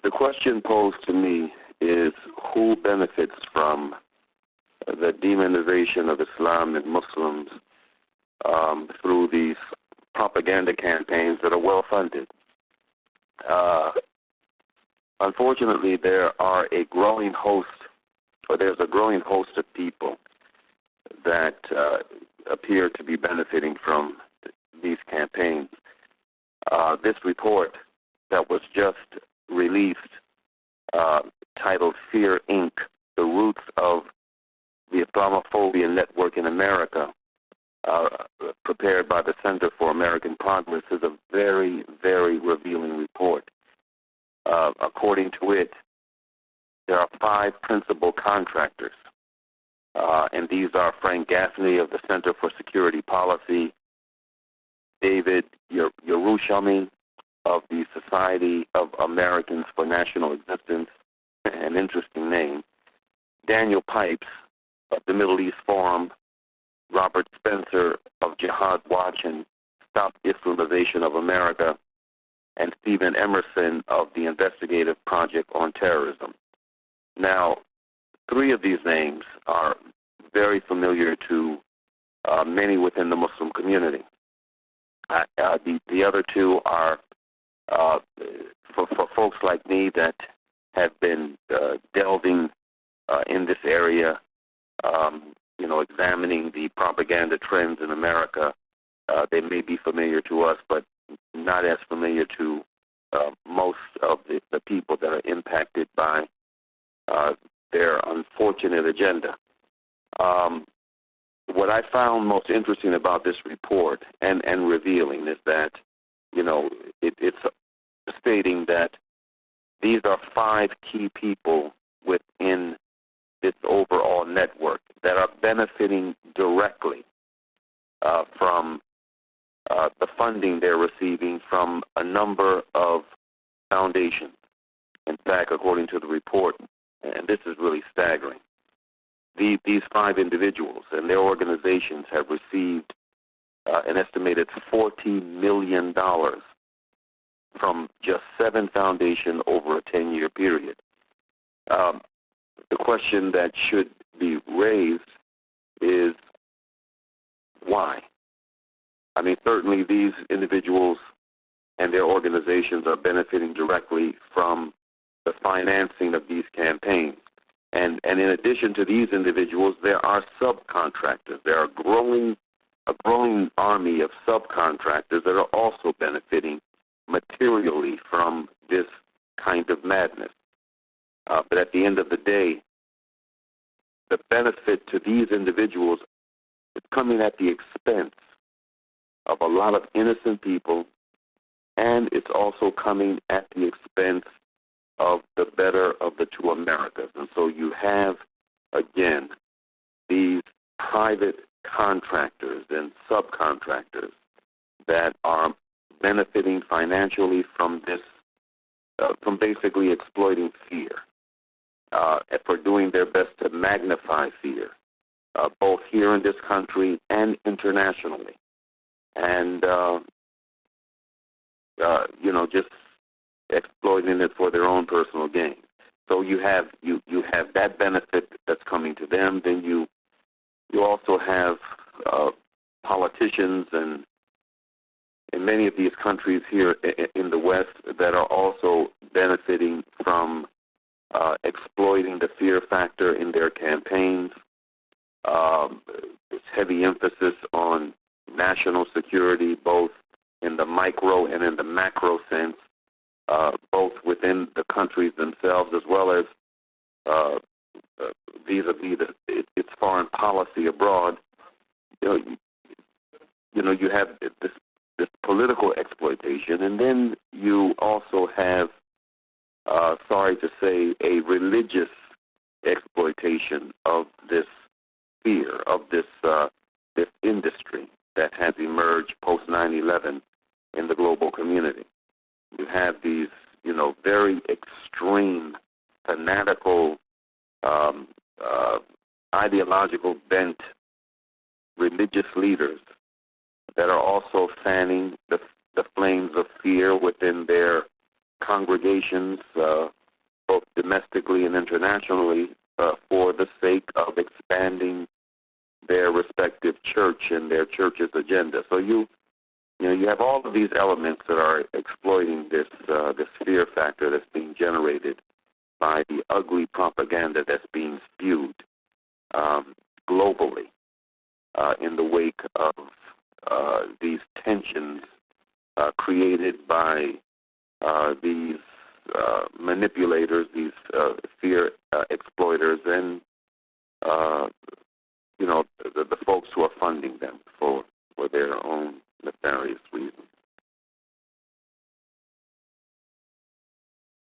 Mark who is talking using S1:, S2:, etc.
S1: the question posed to me is who benefits from the demonization of Islam and Muslims through these propaganda campaigns that are well funded. Unfortunately, there's a growing host of people that appear to be benefiting from these campaigns. This report that was just released, titled Fear, Inc., The Roots of the Islamophobia Network in America, prepared by the Center for American Progress, is a very, very revealing report. According to it, there are 5 principal contractors, and these are Frank Gaffney of the Center for Security Policy, David Yerushalmi of the Society of Americans for National Existence, an interesting name, Daniel Pipes of the Middle East Forum, Robert Spencer of Jihad Watch and Stop Islamization of America, and Stephen Emerson of the Investigative Project on Terrorism. Now, 3 of these names are very familiar to many within the Muslim community. The other 2 are for folks like me that have been delving in this area, examining the propaganda trends in America. They may be familiar to us, but not as familiar to most of the people that are impacted by their unfortunate agenda. What I found most interesting about this report and revealing is that, it's stating that these are 5 key people within this overall network that are benefiting directly from the funding they're receiving from a number of foundations. In fact, according to the report, and this is really staggering, these 5 individuals and their organizations have received an estimated $40 million from just 7 foundations over a 10-year period. The question that should be raised is why? I mean, certainly these individuals and their organizations are benefiting directly from the financing of these campaigns. And in addition to these individuals, there are subcontractors. There are a growing army of subcontractors that are also benefiting materially from this kind of madness. But at the end of the day, the benefit to these individuals is coming at the expense of a lot of innocent people, and it's also coming at the expense of the better of the 2 Americas. And so you have, again, these private contractors and subcontractors that are benefiting financially from this, from basically exploiting fear, for doing their best to magnify fear, both here in this country and internationally. And, just exploiting it for their own personal gain. So you have that benefit that's coming to them. Then you also have politicians and in many of these countries here in the West that are also benefiting from exploiting the fear factor in their campaigns. There's heavy emphasis on national security, both in the micro and in the macro sense, both within the countries themselves as well as vis-a-vis its foreign policy abroad. You have this political exploitation, and then you also have, sorry to say, a religious exploitation of this fear, of this industry that has emerged post 9/11 in the global community. You have these, very extreme, fanatical, ideological bent religious leaders that are also fanning the flames of fear within their congregations, both domestically and internationally, for the sake of expanding their respective church and their church's agenda. So you have all of these elements that are exploiting this fear factor that's being generated by the ugly propaganda that's being spewed globally in the wake of these tensions created by these manipulators, these fear exploiters, and the folks who are funding them for their own nefarious reasons.